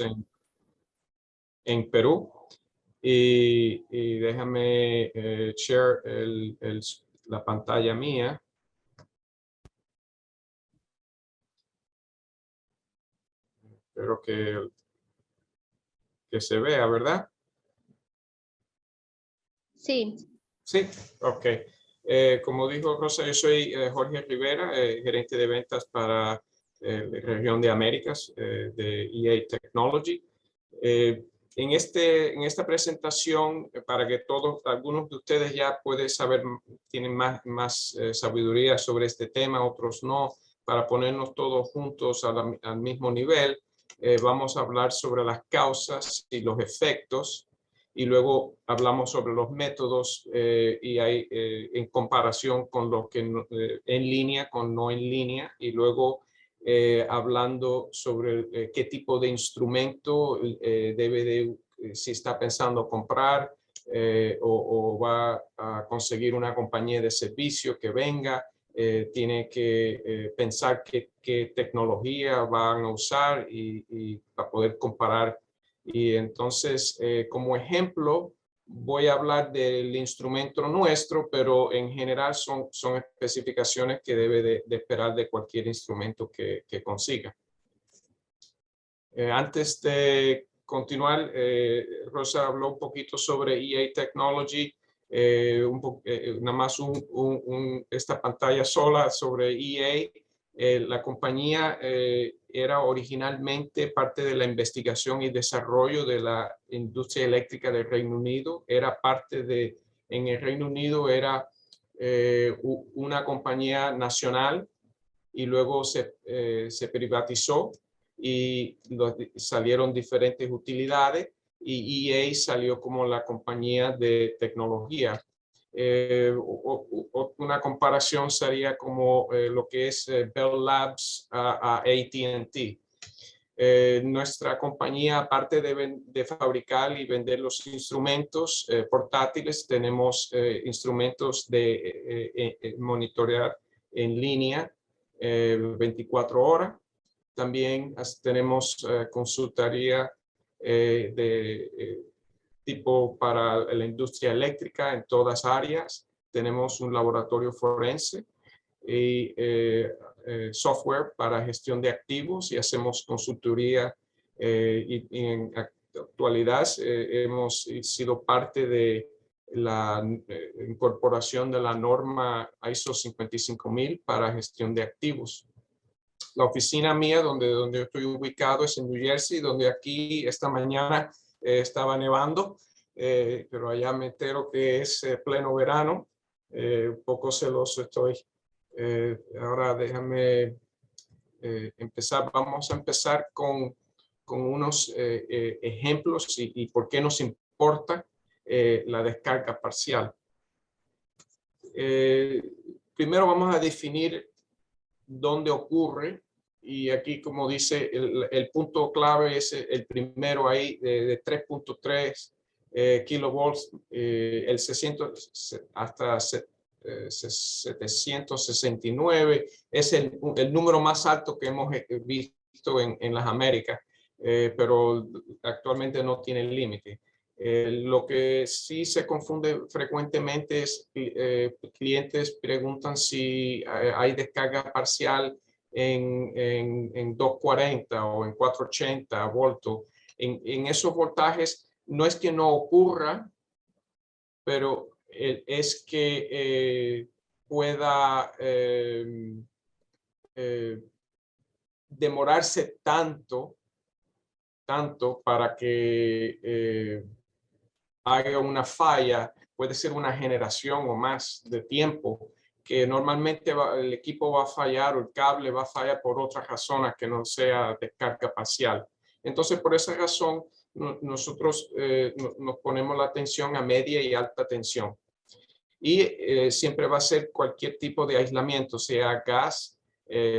años en Perú. Y déjame share la pantalla mía. Espero que se vea, ¿verdad? Sí. Sí, ok. Como dijo Rosa, yo soy Jorge Rivera, gerente de ventas para la región de Américas de EA Technology. En esta presentación, para que algunos de ustedes ya pueden saber, tienen más sabiduría sobre este tema, otros no, para ponernos todos juntos al mismo nivel, vamos a hablar sobre las causas y los efectos, y luego hablamos sobre los métodos y hay en comparación con lo que en línea, con no en línea, y luego hablando sobre qué tipo de instrumento si está pensando comprar o va a conseguir una compañía de servicio que venga, tiene que pensar qué tecnología van a usar y para poder comparar. Y entonces, como ejemplo, voy a hablar del instrumento nuestro, pero en general son especificaciones que debe de esperar de cualquier instrumento que consiga. Antes de continuar, Rosa habló un poquito sobre EA Technology, nada más esta pantalla sola sobre EA. La compañía era originalmente parte de la investigación y desarrollo de la industria eléctrica del Reino Unido. En el Reino Unido era una compañía nacional y luego se privatizó y salieron diferentes utilidades y EA salió como la compañía de tecnología. Una comparación sería como lo que es Bell Labs a AT&T. Nuestra compañía, aparte de fabricar y vender los instrumentos portátiles, tenemos instrumentos de monitorear en línea 24 horas. También tenemos consultoría tipo para la industria eléctrica en todas áreas. Tenemos un laboratorio forense y software para gestión de activos y hacemos consultoría y en actualidad hemos sido parte de la incorporación de la norma ISO 55000 para gestión de activos. La oficina mía, donde yo estoy ubicado, es en New Jersey, donde aquí esta mañana estaba nevando, pero allá me entero que es pleno verano. Un poco celoso estoy. Ahora déjame empezar. Vamos a empezar con unos ejemplos y por qué nos importa la descarga parcial. Primero vamos a definir dónde ocurre, y aquí, como dice, el punto clave es el primero ahí de 3.3 kilovolts, el 600 hasta 769 es el número más alto que hemos visto en las Américas, pero actualmente no tiene límite. Lo que sí se confunde frecuentemente es clientes preguntan si hay descarga parcial en 240 o en 480 voltios. En esos voltajes no es que no ocurra, pero es que pueda demorarse tanto para que haga una falla. Puede ser una generación o más de tiempo, que normalmente el equipo va a fallar o el cable va a fallar por otras razones que no sea descarga parcial. Entonces, por esa razón, nosotros nos ponemos la atención a media y alta tensión. Y siempre va a ser cualquier tipo de aislamiento, sea gas,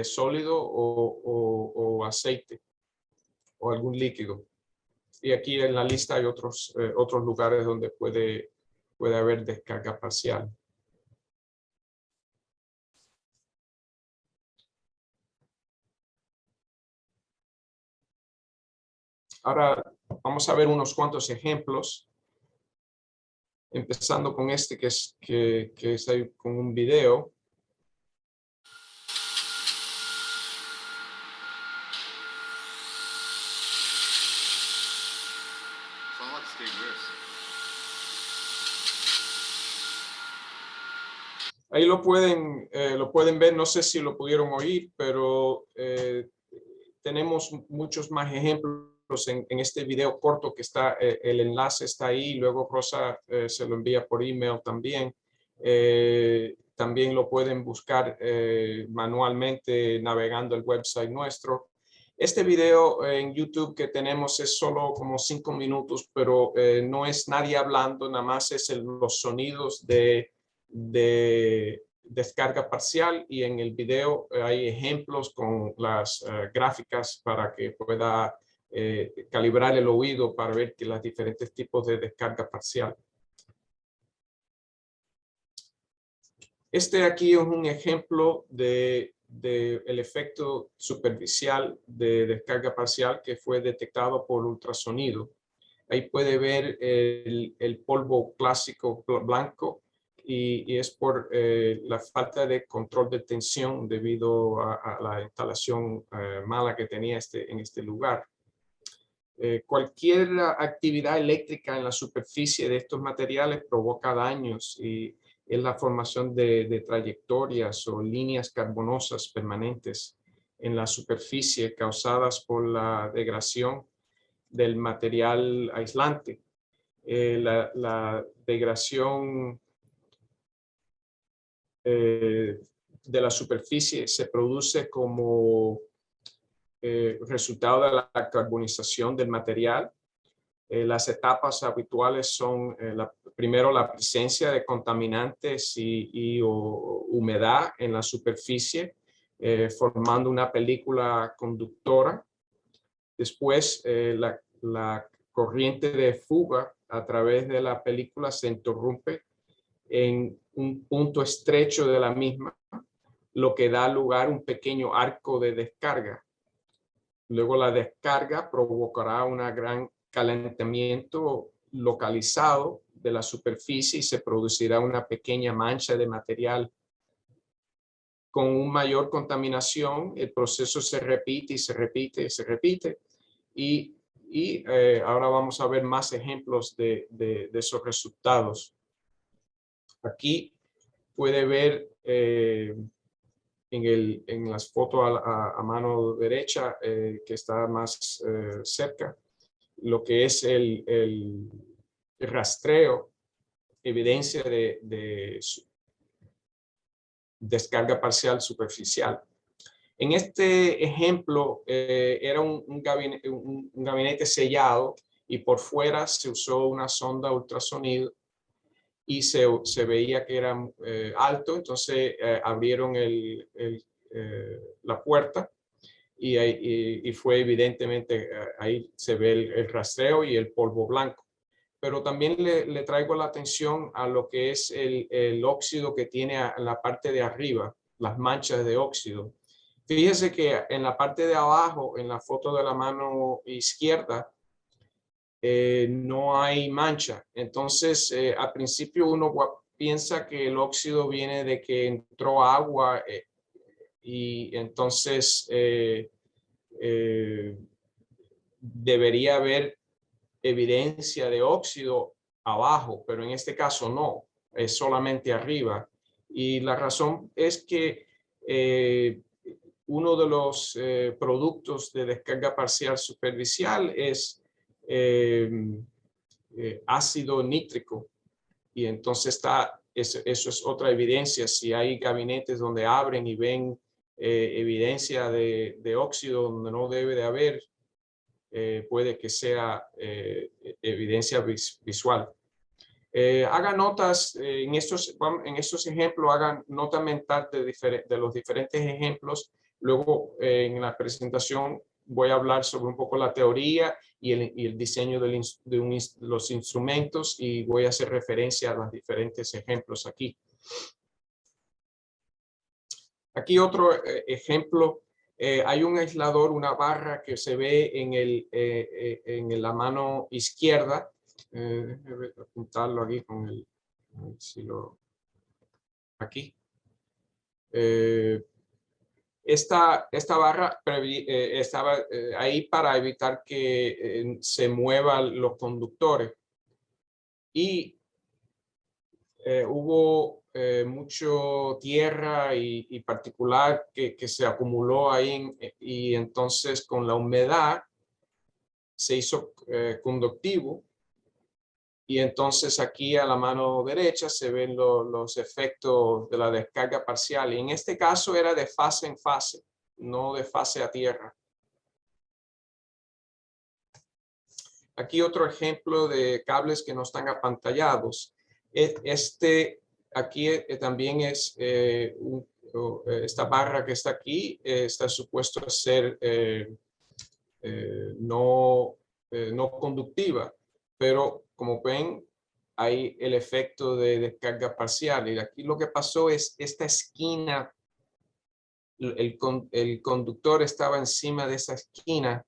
sólido o aceite o algún líquido. Y aquí en la lista hay otros lugares donde puede haber descarga parcial. Ahora vamos a ver unos cuantos ejemplos, empezando con este que es ahí con un video. Ahí lo pueden ver, no sé si lo pudieron oír, pero tenemos muchos más ejemplos en este video corto que está, el enlace está ahí, luego Rosa se lo envía por email también. También lo pueden buscar manualmente navegando el website nuestro. Este video en YouTube que tenemos es solo como 5 minutos, pero no es nadie hablando, nada más es los sonidos de descarga parcial, y en el video hay ejemplos con las gráficas para que pueda calibrar el oído para ver que los diferentes tipos de descarga parcial. Este aquí es un ejemplo de el efecto superficial de descarga parcial que fue detectado por ultrasonido. Ahí puede ver el polvo clásico blanco, y es por la falta de control de tensión debido a la instalación mala que tenía en este lugar. Cualquier actividad eléctrica en la superficie de estos materiales provoca daños, y es la formación de trayectorias o líneas carbonosas permanentes en la superficie causadas por la degradación del material aislante. La degradación de la superficie se produce como resultado de la carbonización del material. Las etapas habituales son primero la presencia de contaminantes o humedad en la superficie, formando una película conductora. Después la corriente de fuga a través de la película se interrumpe en un punto estrecho de la misma, lo que da lugar a un pequeño arco de descarga. Luego la descarga provocará un gran calentamiento localizado de la superficie y se producirá una pequeña mancha de material. Con una mayor contaminación, el proceso se repite y se repite y se repite. Y ahora vamos a ver más ejemplos de esos resultados. Aquí puede ver en las fotos a mano derecha, que está más cerca, lo que es el rastreo, evidencia de descarga parcial superficial. En este ejemplo era un gabinete sellado, y por fuera se usó una sonda ultrasonido, y se veía que era alto. Entonces abrieron la puerta, y fue evidentemente, ahí se ve el rastreo y el polvo blanco. Pero también le traigo la atención a lo que es el óxido que tiene en la parte de arriba, las manchas de óxido. Fíjese que en la parte de abajo, en la foto de la mano izquierda, no hay mancha. Entonces, al principio uno piensa que el óxido viene de que entró agua, y entonces debería haber evidencia de óxido abajo, pero en este caso no, es solamente arriba. Y la razón es que uno de los productos de descarga parcial superficial es ácido nítrico, y entonces eso es otra evidencia. Si hay gabinetes donde abren y ven evidencia de óxido donde no debe de haber, puede que sea evidencia visual. Haga notas en estos ejemplos, hagan nota mental de los diferentes ejemplos. Luego en la presentación voy a hablar sobre un poco la teoría y el diseño de los instrumentos, y voy a hacer referencia a los diferentes ejemplos aquí. Aquí otro ejemplo Hay un aislador, una barra que se ve en la mano izquierda. Déjame apuntarlo aquí con el, si lo, aquí. Esta barra estaba ahí para evitar que se muevan los conductores. Y hubo mucho tierra y particular que se acumuló ahí y entonces con la humedad se hizo conductivo y entonces aquí a la mano derecha se ven los efectos de la descarga parcial y en este caso era de fase en fase, no de fase a tierra. Aquí otro ejemplo de cables que no están apantallados. Aquí también es esta barra que está aquí, está supuesto a ser no conductiva, pero como ven, hay el efecto de descarga parcial. Y aquí lo que pasó es esta esquina, el conductor estaba encima de esa esquina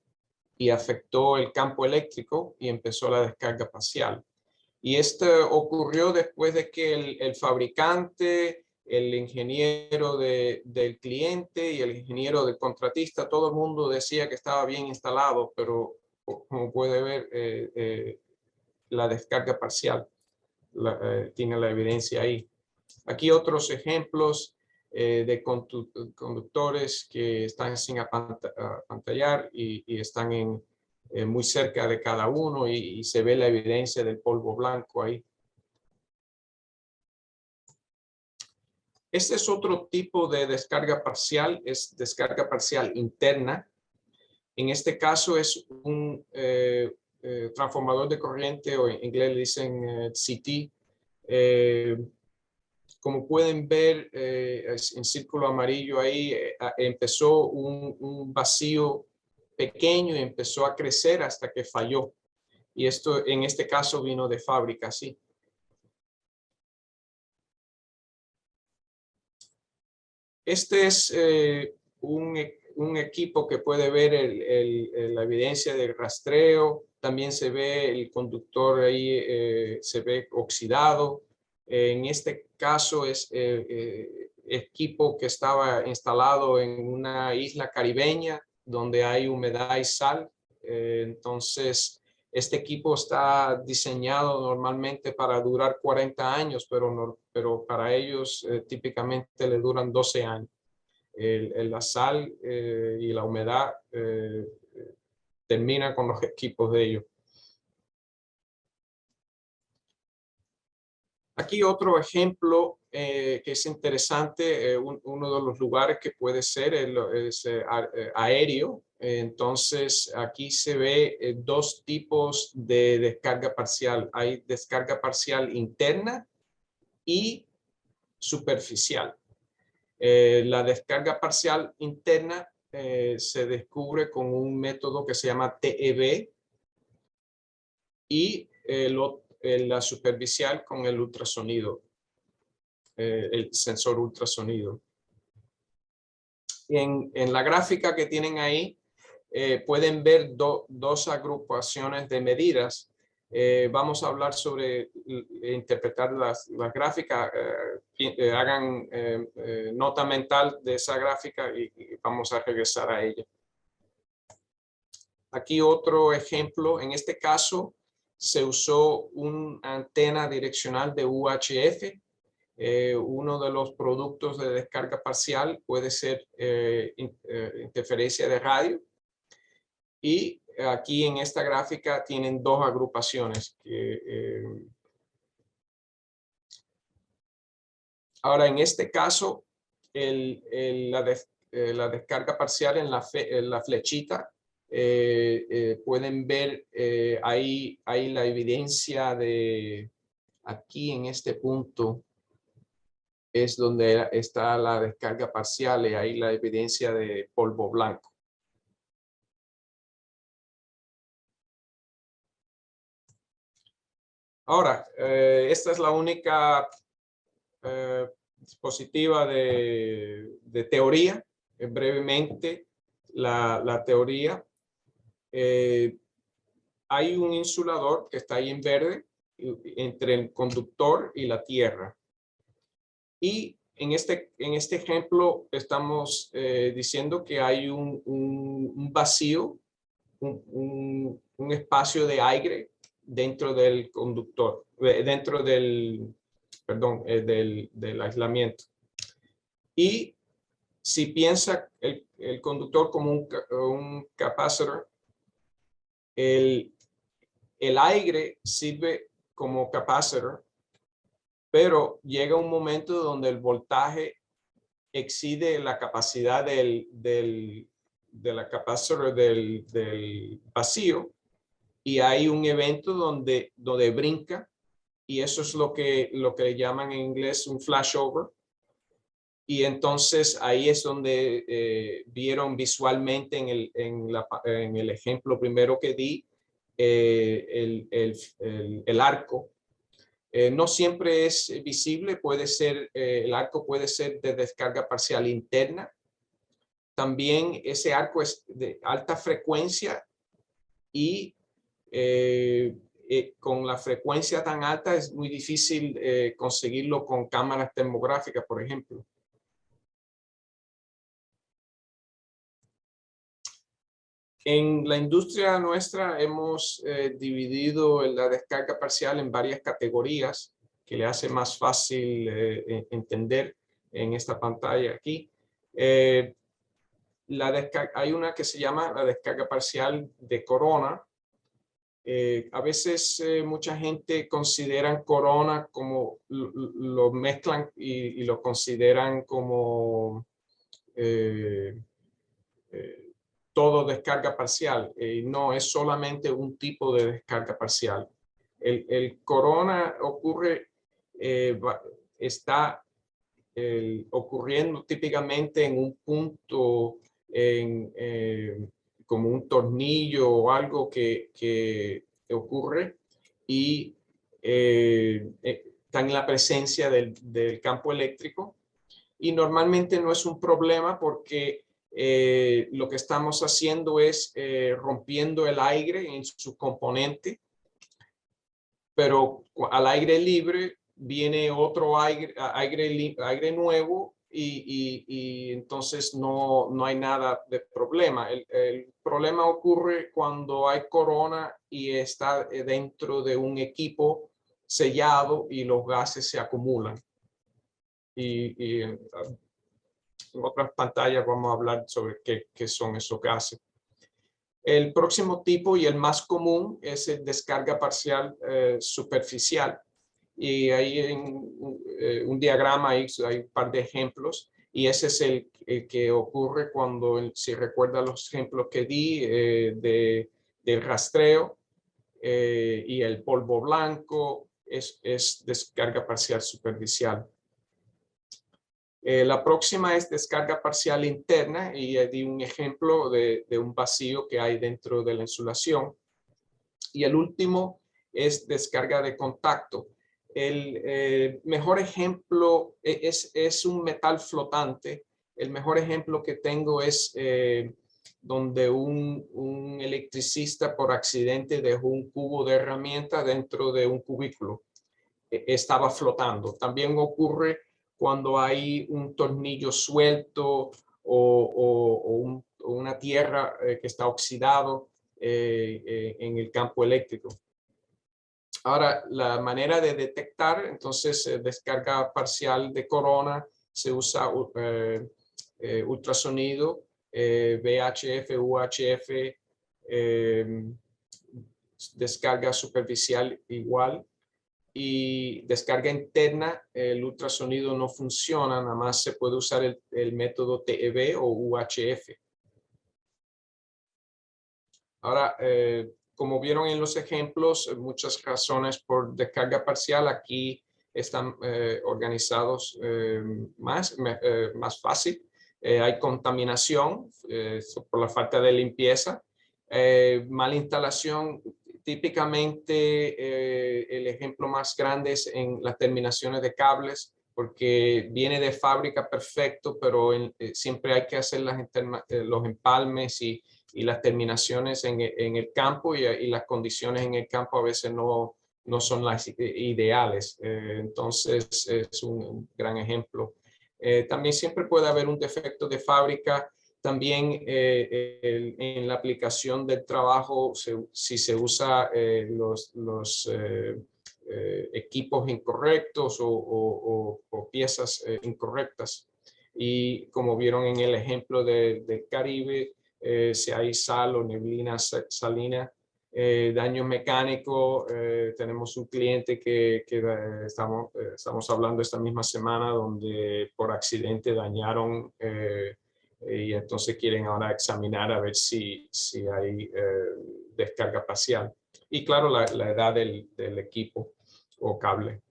y afectó el campo eléctrico y empezó la descarga parcial. Y esto ocurrió después de que el fabricante, el ingeniero del cliente y el ingeniero del contratista, todo el mundo decía que estaba bien instalado, pero como puede ver, la descarga parcial tiene la evidencia ahí. Aquí otros ejemplos de conductores que están sin apantallar y están muy cerca de cada uno y se ve la evidencia del polvo blanco ahí. Este es otro tipo de descarga parcial, es descarga parcial interna. En este caso es un transformador de corriente, o en inglés le dicen CT. Como pueden ver en círculo amarillo ahí, empezó un vacío pequeño y empezó a crecer hasta que falló. Y esto en este caso vino de fábrica, sí. Este es un equipo que puede ver la evidencia del rastreo. También se ve el conductor ahí, se ve oxidado. En este caso es equipo que estaba instalado en una isla caribeña donde hay humedad y sal. Entonces, este equipo está diseñado normalmente para durar 40 años, pero para ellos típicamente le duran 12 años. La sal y la humedad terminan con los equipos de ellos. Aquí otro ejemplo que es interesante, uno de los lugares que puede ser es aéreo. Entonces aquí se ve dos tipos de descarga parcial. Hay descarga parcial interna y superficial. La descarga parcial interna se descubre con un método que se llama TEB y la superficial con el ultrasonido, el sensor ultrasonido. En la gráfica que tienen ahí pueden ver dos agrupaciones de medidas. Vamos a hablar sobre interpretar las gráficas. Hagan nota mental de esa gráfica y vamos a regresar a ella. Aquí otro ejemplo. En este caso se usó una antena direccional de UHF. Uno de los productos de descarga parcial puede ser interferencia de radio. Y aquí en esta gráfica tienen dos agrupaciones. Ahora, en este caso, la descarga parcial en la flechita, pueden ver ahí la evidencia de aquí en este punto es donde está la descarga parcial y ahí la evidencia de polvo blanco. Ahora, esta es la única dispositiva de teoría. Brevemente, la teoría, hay un insulador que está ahí en verde entre el conductor y la tierra. Y en este ejemplo estamos diciendo que hay un vacío, un espacio de aire dentro del conductor, dentro del, perdón, del aislamiento. Y si piensa el conductor como un capacitor, el aire sirve como capacitor, pero llega un momento donde el voltaje excede la capacidad de la capacitor del vacío y hay un evento donde brinca, y eso es lo que llaman en inglés un flashover. Y entonces ahí es donde vieron visualmente en el ejemplo primero que di, el arco. No siempre es visible, puede ser, el arco puede ser de descarga parcial interna. También ese arco es de alta frecuencia y con la frecuencia tan alta es muy difícil conseguirlo con cámaras termográficas, por ejemplo. En la industria nuestra hemos dividido la descarga parcial en varias categorías que le hace más fácil entender en esta pantalla aquí. Hay una que se llama la descarga parcial de corona. A veces mucha gente considera corona como lo mezclan y lo consideran como todo descarga parcial. No, es solamente un tipo de descarga parcial. El corona ocurre, está ocurriendo típicamente en un punto, como un tornillo o algo que ocurre y está en la presencia del campo eléctrico. Y normalmente no es un problema porque lo que estamos haciendo es rompiendo el aire en su componente, pero al aire libre viene otro aire nuevo y entonces no hay nada de problema. El problema ocurre cuando hay corona y está dentro de un equipo sellado y los gases se acumulan. Y en otras pantallas vamos a hablar sobre qué son esos gases. El próximo tipo y el más común es el descarga parcial superficial. Y ahí en un diagrama hay un par de ejemplos. Y ese es el que ocurre cuando, si recuerda los ejemplos que di del rastreo y el polvo blanco, es descarga parcial superficial. La próxima es descarga parcial interna y di un ejemplo de un vacío que hay dentro de la insulación. Y el último es descarga de contacto. El mejor ejemplo es un metal flotante. El mejor ejemplo que tengo es donde un electricista por accidente dejó un cubo de herramienta dentro de un cubículo. Estaba flotando. También ocurre cuando hay un tornillo suelto o una tierra que está oxidado en el campo eléctrico. Ahora, la manera de detectar, entonces, descarga parcial de corona, se usa ultrasonido, VHF, UHF, descarga superficial igual. Y descarga interna, el ultrasonido no funciona, nada más se puede usar el método TEV o UHF. Ahora, como vieron en los ejemplos, muchas razones por descarga parcial aquí están organizados más fácil. Hay contaminación por la falta de limpieza, mala instalación. Típicamente el ejemplo más grande es en las terminaciones de cables, porque viene de fábrica perfecto, pero siempre hay que hacer los empalmes y las terminaciones en el campo y las condiciones en el campo a veces no son las ideales. Entonces es un gran ejemplo. También siempre puede haber un defecto de fábrica. También en la aplicación del trabajo, si se usa los equipos incorrectos o piezas incorrectas. Y como vieron en el ejemplo del Caribe, si hay sal o neblina salina, daño mecánico. Tenemos un cliente que estamos hablando esta misma semana donde por accidente dañaron y entonces quieren ahora examinar a ver si hay descarga parcial. Y claro, la edad del equipo o cable.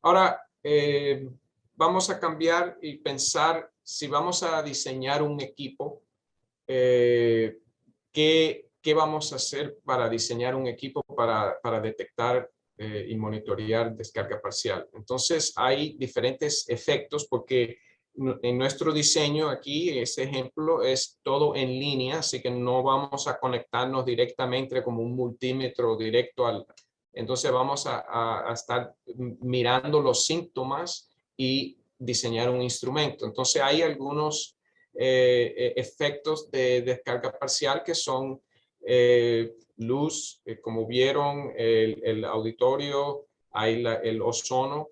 Ahora, vamos a cambiar y pensar si vamos a diseñar un equipo, ¿qué vamos a hacer para diseñar un equipo para detectar y monitorear descarga parcial? Entonces, hay diferentes efectos porque en nuestro diseño aquí, este ejemplo es todo en línea, así que no vamos a conectarnos directamente como un multímetro directo al... Entonces vamos a estar mirando los síntomas y diseñar un instrumento. Entonces hay algunos efectos de descarga parcial que son luz, como vieron, el auditorio, hay el ozono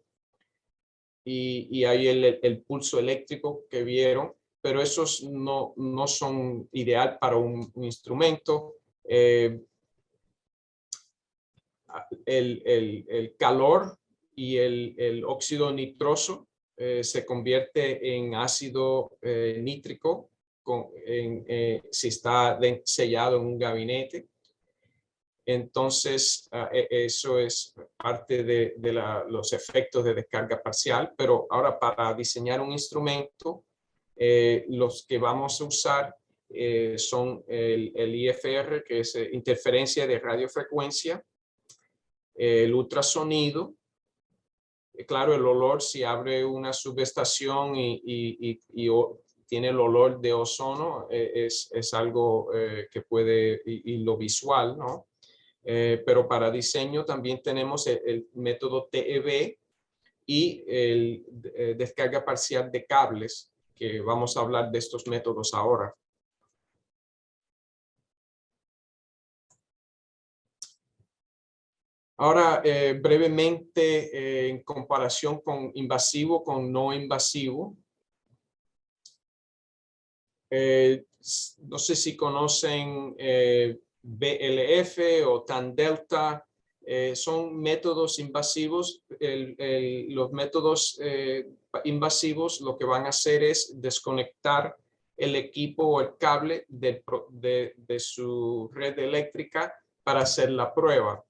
y hay el pulso eléctrico que vieron, pero esos no son ideal para un instrumento. El calor y el óxido nitroso se convierte en ácido nítrico si está sellado en un gabinete. Entonces, eso es parte de los efectos de descarga parcial, pero ahora para diseñar un instrumento, los que vamos a usar son el IFR, que es interferencia de radiofrecuencia, el ultrasonido, claro, el olor, si abre una subestación y tiene el olor de ozono, es algo que puede, y lo visual, ¿no? Pero para diseño también tenemos el método TEB y el descarga parcial de cables, que vamos a hablar de estos métodos ahora. Ahora, brevemente, en comparación con invasivo, con no invasivo. No sé si conocen BLF o TAN Delta. Son métodos invasivos. Los métodos invasivos lo que van a hacer es desconectar el equipo o el cable de su red eléctrica para hacer la prueba.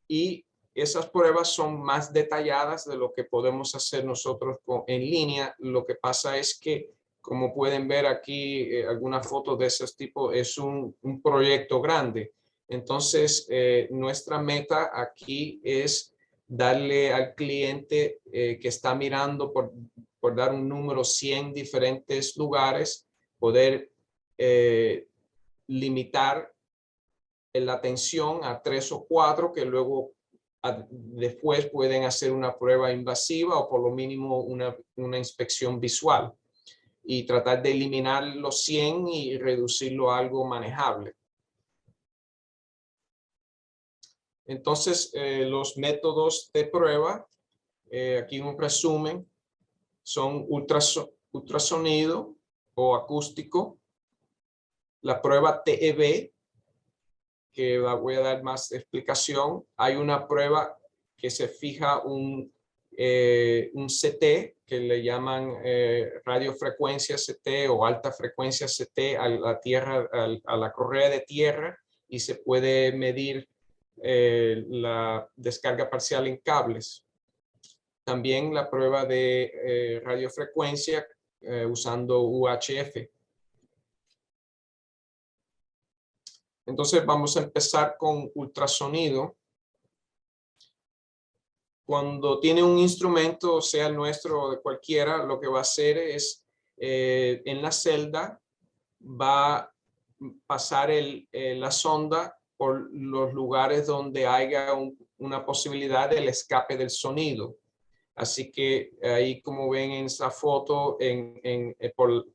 Y esas pruebas son más detalladas de lo que podemos hacer nosotros en línea. Lo que pasa es que, como pueden ver aquí, algunas fotos de ese tipo, es un proyecto grande. Entonces, nuestra meta aquí es darle al cliente que está mirando, por dar un número, 100 diferentes lugares, poder limitar la atención a 3 o 4 que luego después pueden hacer una prueba invasiva o por lo mínimo una inspección visual y tratar de eliminar los 100 y reducirlo a algo manejable. Entonces, los métodos de prueba, aquí un resumen, son ultrasonido o acústico, la prueba TEB, que voy a dar más explicación. Hay una prueba que se fija un CT que le llaman radiofrecuencia CT o alta frecuencia CT a la tierra, a la correa de tierra, y se puede medir la descarga parcial en cables. También la prueba de radiofrecuencia usando UHF. Entonces vamos a empezar con ultrasonido. cuando tiene un instrumento, sea el nuestro o de cualquiera, lo que va a hacer es en la celda va a pasar la sonda por los lugares donde haya una posibilidad del escape del sonido. Así que ahí, como ven en esa foto,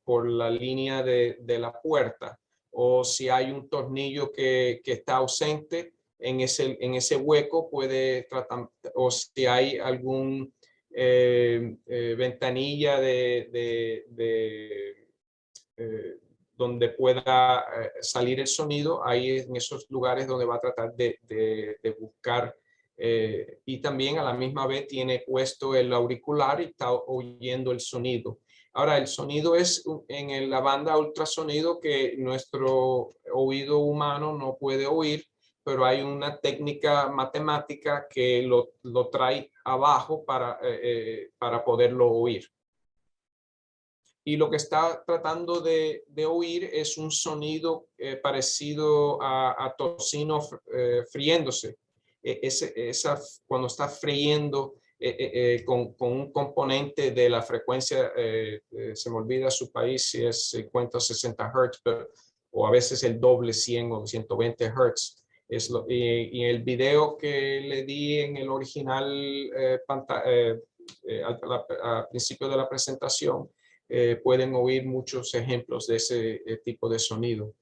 por la línea de la puerta, o si hay un tornillo que está ausente, en ese hueco puede tratar, o si hay algún ventanilla eh, donde pueda salir el sonido, ahí en esos lugares donde va a tratar de buscar. Y también a la misma vez tiene puesto el auricular y está oyendo el sonido. Ahora, el sonido es en la banda ultrasonido que nuestro oído humano no puede oír, pero hay una técnica matemática que lo trae abajo para poderlo oír. Y lo que está tratando de oír es un sonido parecido a tocino friéndose. Cuando está friendo con un componente de la frecuencia, se me olvida su país si es 50 o 60 Hz, o a veces el doble, 100 o 120 Hz. Y el video que le di en el original al principio de la presentación, pueden oír muchos ejemplos de ese tipo de sonido.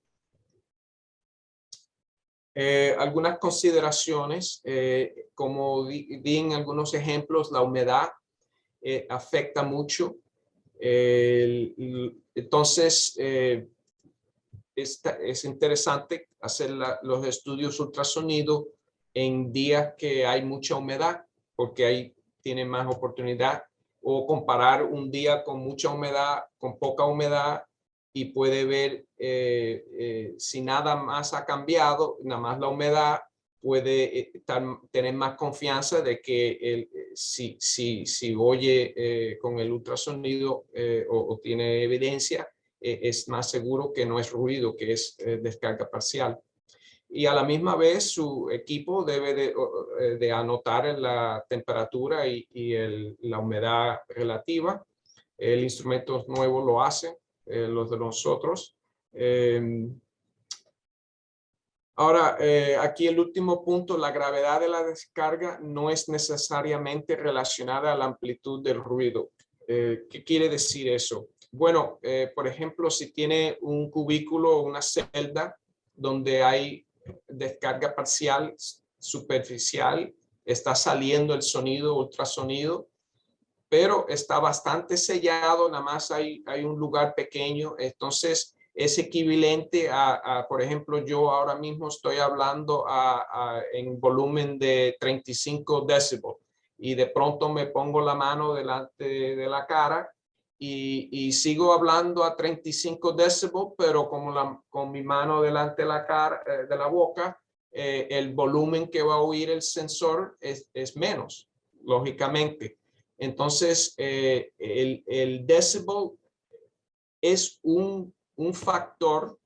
Algunas consideraciones, como di en algunos ejemplos, la humedad afecta mucho. Entonces, es interesante hacer los estudios ultrasonido en días que hay mucha humedad, porque ahí tiene más oportunidad, o comparar un día con mucha humedad, con poca humedad, y puede ver si nada más ha cambiado, nada más la humedad, puede tener más confianza de que si oye con el ultrasonido o tiene evidencia, es más seguro que no es ruido, que es descarga parcial. Y a la misma vez su equipo debe de anotar la temperatura y la humedad relativa. El instrumento nuevo lo hace, los de nosotros. Ahora, aquí el último punto, la gravedad de la descarga no es necesariamente relacionada a la amplitud del ruido. ¿Qué quiere decir eso? Bueno, por ejemplo, si tiene un cubículo o una celda donde hay descarga parcial, superficial, está saliendo el sonido, ultrasonido, pero está bastante sellado, nada más hay un lugar pequeño, entonces es equivalente por ejemplo, yo ahora mismo estoy hablando en volumen de 35 decibels y de pronto me pongo la mano delante de la cara y sigo hablando a 35 decibels, pero con mi mano delante de la cara, de la boca, el volumen que va a oír el sensor es menos, lógicamente. Entonces, el decibel es un factor,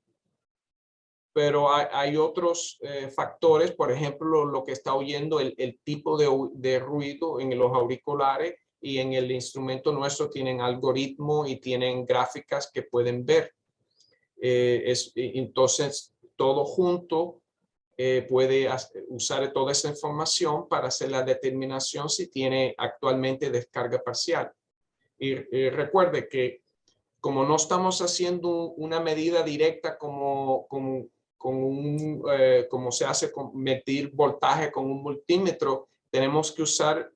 pero hay otros factores, por ejemplo, lo que está oyendo, el tipo de ruido en los auriculares, y en el instrumento nuestro tienen algoritmo y tienen gráficas que pueden ver. Entonces, todo junto puede usar toda esa información para hacer la determinación si tiene actualmente descarga parcial. Y recuerde que como no estamos haciendo una medida directa como se hace con medir voltaje con un multímetro, tenemos que usar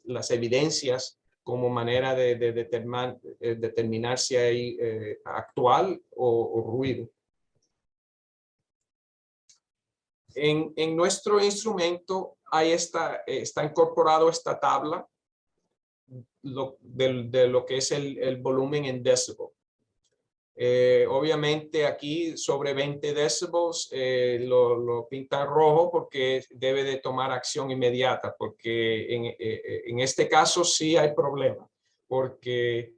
las evidencias como manera de determinar si hay actual o ruido. En nuestro instrumento está incorporado esta tabla de lo que es el volumen en decibel. Obviamente aquí sobre 20 decibels lo pintan rojo porque debe de tomar acción inmediata, porque en este caso sí hay problema, porque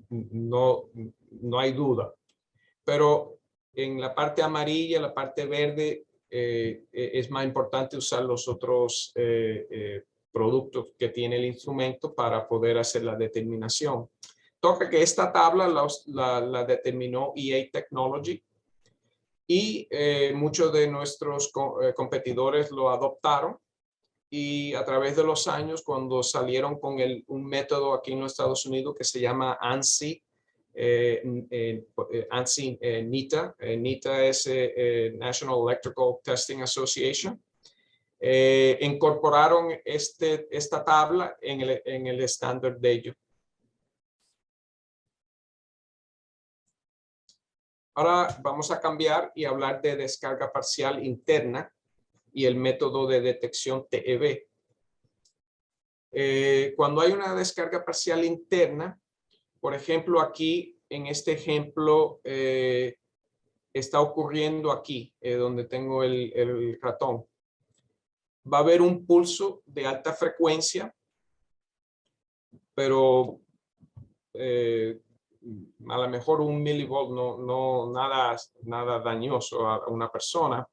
no hay duda. Pero en la parte amarilla, la parte verde, es más importante usar los otros productos que tiene el instrumento para poder hacer la determinación. Toca que esta tabla la determinó EA Technology y muchos de nuestros competidores lo adoptaron. Y a través de los años, cuando salieron con un método aquí en los Estados Unidos que se llama ANSI, ANSI NITA. NITA es National Electrical Testing Association. Incorporaron esta tabla en el estándar de ellos. Ahora vamos a cambiar y hablar de descarga parcial interna y el método de detección TEB. Cuando hay una descarga parcial interna, por ejemplo, aquí en este ejemplo está ocurriendo aquí, donde tengo el ratón. Va a haber un pulso de alta frecuencia, pero a lo mejor un milivolt, no nada dañoso a una persona,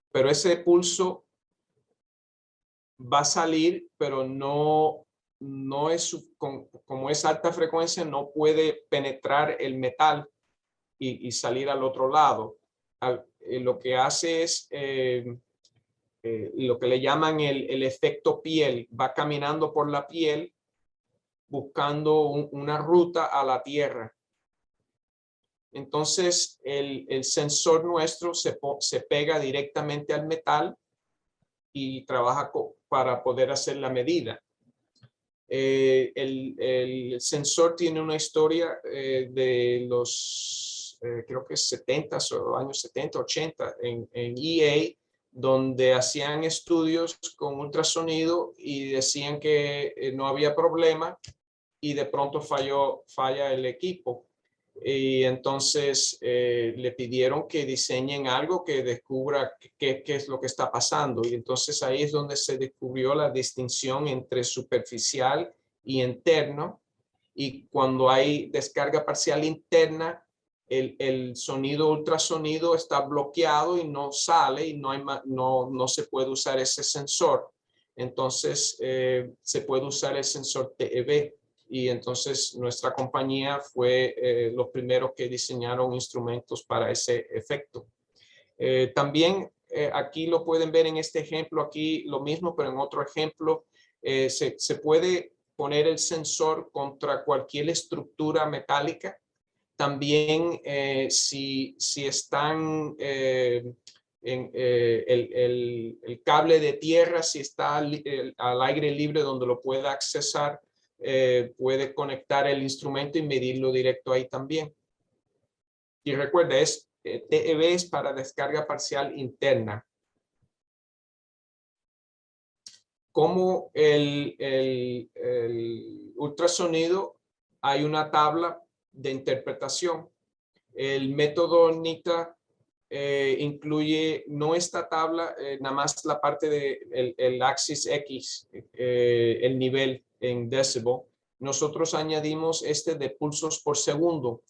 pero ese pulso va a salir, pero no es, como es alta frecuencia, no puede penetrar el metal y salir al otro lado. Lo que hace es lo que le llaman el efecto piel. Va caminando por la piel buscando una ruta a la tierra. Entonces el sensor nuestro se pega directamente al metal y trabaja para poder hacer la medida. El sensor tiene una historia de los, creo que 70 o años 70, 80 en EA, donde hacían estudios con ultrasonido y decían que no había problema y de pronto falla el equipo. Y entonces le pidieron que diseñen algo que descubra qué es lo que está pasando. Y entonces ahí es donde se descubrió la distinción entre superficial y interno. Y cuando hay descarga parcial interna, el sonido ultrasonido está bloqueado y no sale y no se puede usar ese sensor. Entonces se puede usar el sensor TEB. Y entonces nuestra compañía fue los primeros que diseñaron instrumentos para ese efecto. También aquí lo pueden ver en este ejemplo, aquí lo mismo, pero en otro ejemplo, se puede poner el sensor contra cualquier estructura metálica. También si están el cable de tierra, si está al aire libre donde lo pueda accesar, puede conectar el instrumento y medirlo directo ahí también. Y recuerda, TEB es para descarga parcial interna. Como el ultrasonido, hay una tabla de interpretación. El método NITA incluye no esta tabla, nada más la parte de el axis X, el nivel en decibel. Nosotros añadimos de pulsos por segundo.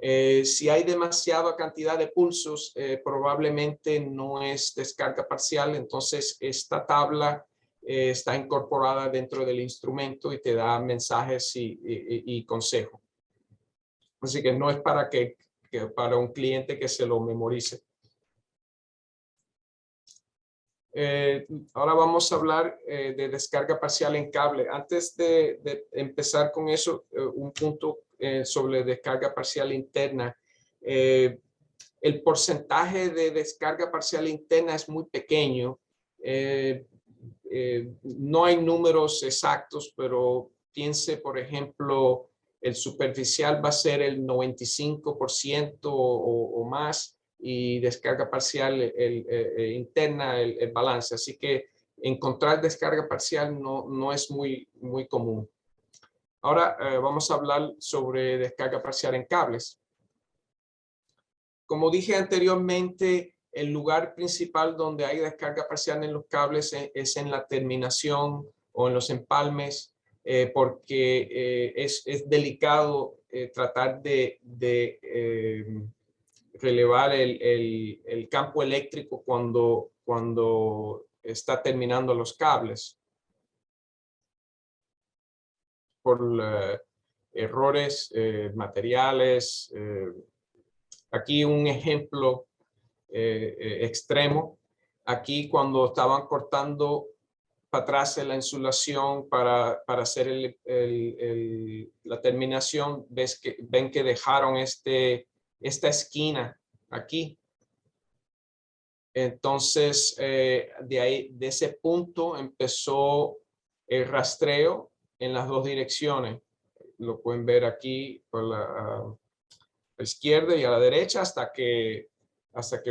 Si hay demasiada cantidad de pulsos, probablemente no es descarga parcial. Entonces esta tabla está incorporada dentro del instrumento y te da mensajes y consejos. Así que no es para un cliente que se lo memorice. Ahora vamos a hablar de descarga parcial en cable. Antes de empezar con eso, un punto sobre descarga parcial interna. El porcentaje de descarga parcial interna es muy pequeño. No hay números exactos, pero piense, por ejemplo, el superficial va a ser el 95% o más, y descarga parcial interna el balance. Así que encontrar descarga parcial no es muy común. Ahora vamos a hablar sobre descarga parcial en cables. Como dije anteriormente, el lugar principal donde hay descarga parcial en los cables es en la terminación o en los empalmes, porque es delicado tratar de relevar el campo eléctrico cuando cuando está terminando los cables por errores materiales. Aquí un ejemplo extremo. Aquí cuando estaban cortando para atrás en la insulación para hacer la terminación, ven que dejaron esta esquina aquí. Entonces, de ese punto empezó el rastreo en las dos direcciones. Lo pueden ver aquí por la izquierda y a la derecha hasta que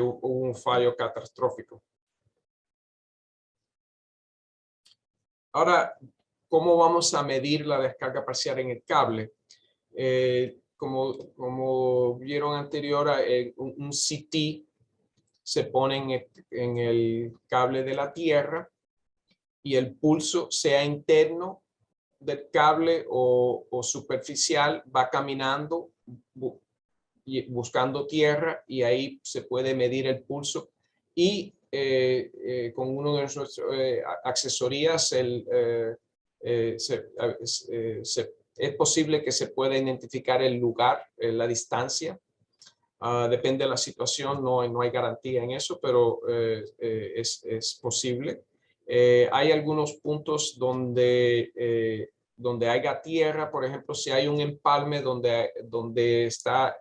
hubo un fallo catastrófico. Ahora, ¿cómo vamos a medir la descarga parcial en el cable? Como vieron anterior, un CT se pone en el cable de la tierra y el pulso, sea interno del cable o superficial, va caminando buscando tierra y ahí se puede medir el pulso. Y con uno de nuestras accesorías es posible que se pueda identificar el lugar, la distancia. Depende de la situación, no hay garantía en eso, pero es posible. Hay algunos puntos donde haya tierra, por ejemplo, si hay un empalme donde está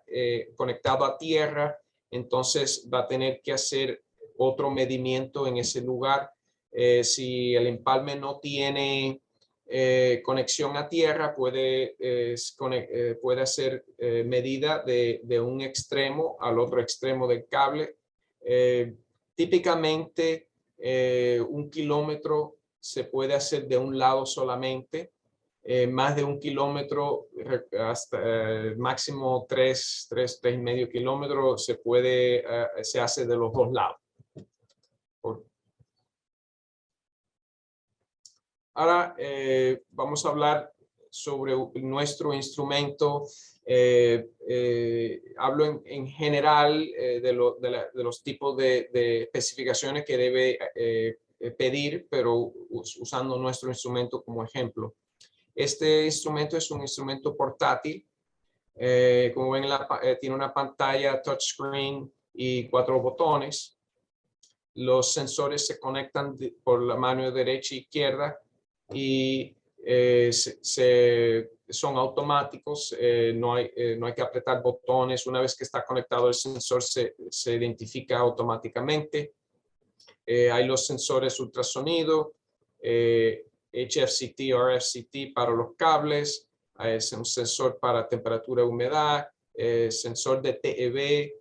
conectado a tierra, entonces va a tener que hacer otro medimiento en ese lugar. Si el empalme no tiene conexión a tierra, puede hacer medida de un extremo al otro extremo del cable. Típicamente 1 kilómetro se puede hacer de un lado solamente. Más de 1 kilómetro hasta máximo 3,5 kilómetros se hace de los dos lados. Ahora vamos a hablar sobre nuestro instrumento. Hablo en general de los tipos de especificaciones que debe pedir, pero usando nuestro instrumento como ejemplo. Este instrumento es un instrumento portátil. Como ven, tiene una pantalla touchscreen y 4 botones. Los sensores se conectan por la mano derecha e izquierda y son automáticos. No hay que apretar botones. Una vez que está conectado el sensor se identifica automáticamente. Hay los sensores ultrasonido, HFCT, RFCT para los cables, es un sensor para temperatura y humedad, sensor de TEV,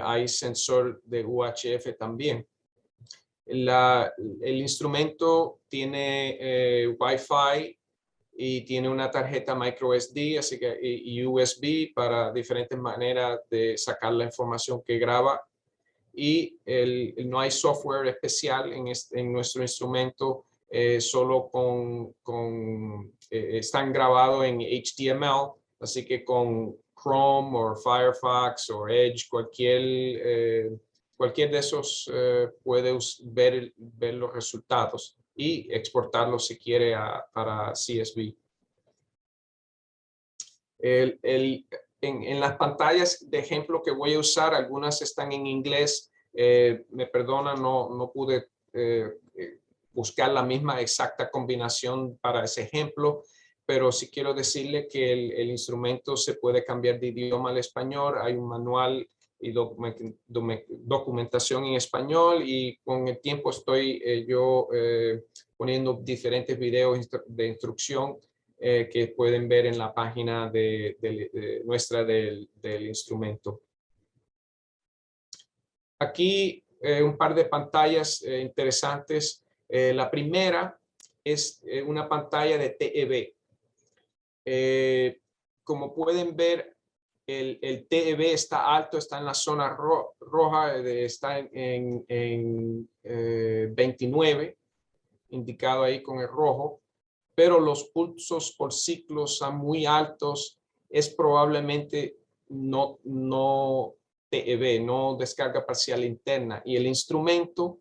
hay sensor de UHF también. El instrumento tiene Wi-Fi y tiene una tarjeta micro SD, así que, y USB para diferentes maneras de sacar la información que graba. Y no hay software especial en nuestro instrumento, solo están grabados en HTML, así que con Chrome o Firefox o Edge, cualquier de esos puede ver los resultados y exportarlos si quiere para CSV. En las pantallas de ejemplo que voy a usar, algunas están en inglés. Me perdona, no pude buscar la misma exacta combinación para ese ejemplo, pero sí quiero decirle que el instrumento se puede cambiar de idioma al español. Hay un manual y documentación en español, y con el tiempo estoy yo poniendo diferentes videos de instrucción que pueden ver en la página nuestra del instrumento. Aquí un par de pantallas interesantes. La primera es una pantalla de TEV. Como pueden ver, el TEV está alto, está en la zona roja, está en 29, indicado ahí con el rojo. Pero los pulsos por ciclo son muy altos, es probablemente no TEV, no descarga parcial interna, y el instrumento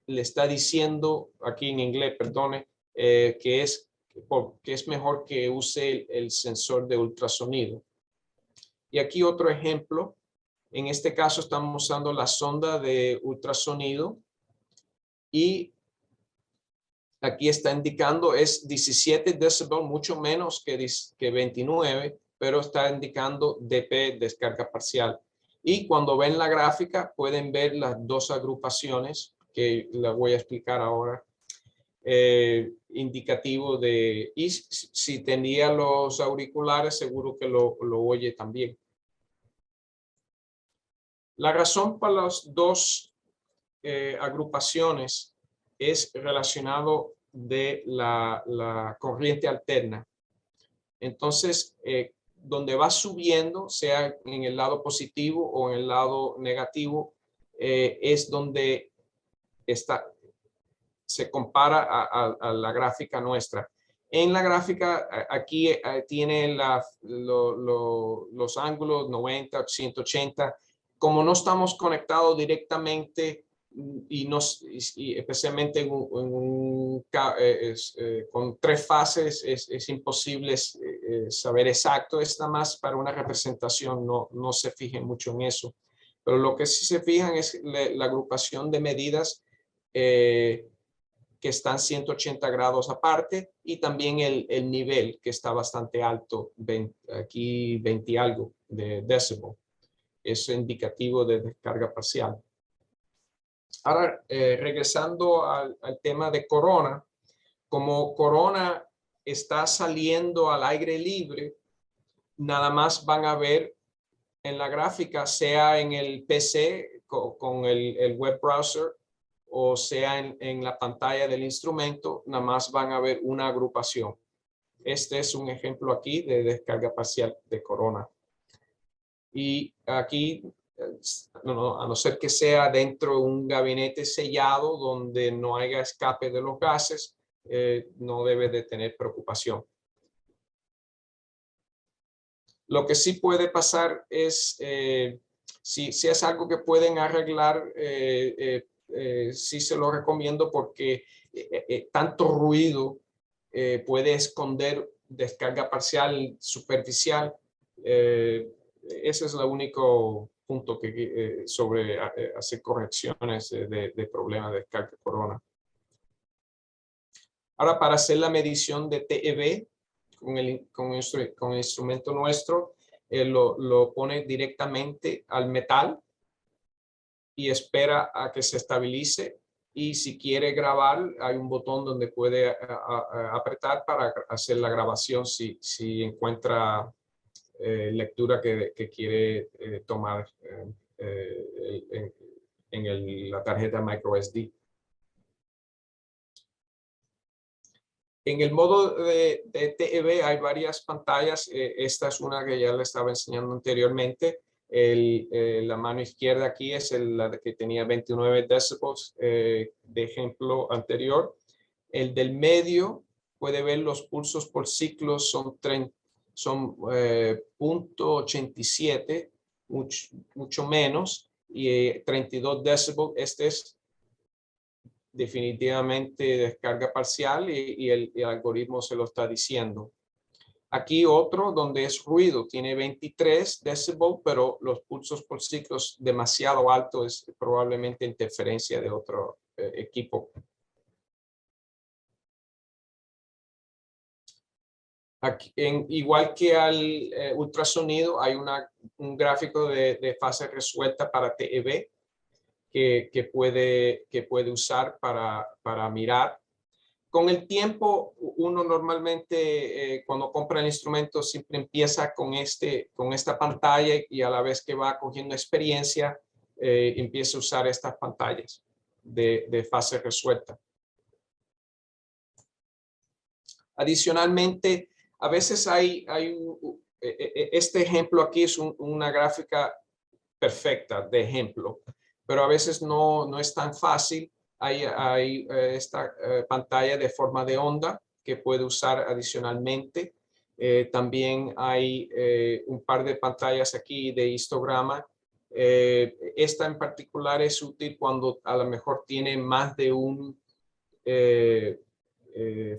le está diciendo, aquí en inglés, perdone, que es mejor que use el sensor de ultrasonido. Y aquí otro ejemplo. En este caso estamos usando la sonda de ultrasonido y aquí está indicando es 17 decibel, mucho menos que 29, pero está indicando DP, descarga parcial. Y cuando ven la gráfica pueden ver las dos agrupaciones que la voy a explicar ahora. Indicativo de, y si tenía los auriculares seguro que lo oye también. La razón para las dos agrupaciones es relacionado de la corriente alterna. Entonces, donde va subiendo, sea en el lado positivo o en el lado negativo, es donde se compara a la gráfica nuestra. En la gráfica, aquí tiene los ángulos 90, 180. Como no estamos conectados directamente y especialmente con tres fases, es imposible saber exacto. Está más para una representación, no se fijen mucho en eso. Pero lo que sí se fijan es la agrupación de medidas que están 180 grados aparte y también el nivel que está bastante alto, aquí 20 y algo de decibel. Es indicativo de descarga parcial. Ahora, regresando al tema de corona, como corona está saliendo al aire libre, nada más van a ver en la gráfica, sea en el PC con el web browser o sea en la pantalla del instrumento, nada más van a ver una agrupación. Este es un ejemplo aquí de descarga parcial de corona. Y aquí, a no ser que sea dentro de un gabinete sellado donde no haya escape de los gases, no debe de tener preocupación. Lo que sí puede pasar es, si es algo que pueden arreglar, sí se lo recomiendo porque tanto ruido puede esconder descarga parcial superficial. Ese es el único punto que sobre hacer correcciones de problemas de descarga corona. Ahora, para hacer la medición de TEV con el instrumento nuestro, lo pone directamente al metal y espera a que se estabilice. Y si quiere grabar, hay un botón donde puede apretar para hacer la grabación si encuentra lectura que quiere tomar en la tarjeta microSD. En el modo de TEV hay varias pantallas. Esta es una que ya le estaba enseñando anteriormente. La mano izquierda aquí es la que tenía 29 decibels de ejemplo anterior. El del medio puede ver los pulsos por ciclos son 0.87, mucho menos, y 32 decibels. Este es definitivamente descarga parcial y el algoritmo se lo está diciendo. Aquí otro donde es ruido, tiene 23 decibel, pero los pulsos por ciclos demasiado alto, es probablemente interferencia de otro equipo. Aquí, igual que al ultrasonido, hay un gráfico de fase resuelta para TEV que puede usar para mirar. Con el tiempo, uno normalmente cuando compra el instrumento siempre empieza con esta pantalla y a la vez que va cogiendo experiencia, empieza a usar estas pantallas de fase resuelta. Adicionalmente, a veces este ejemplo aquí es una gráfica perfecta de ejemplo, pero a veces no es tan fácil. Hay esta pantalla de forma de onda que puede usar adicionalmente. También hay un par de pantallas aquí de histograma Esta en particular es útil cuando a lo mejor tiene más de un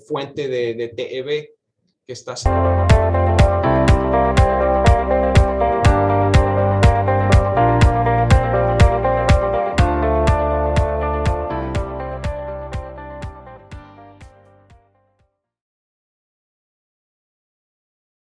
fuente de TEV que está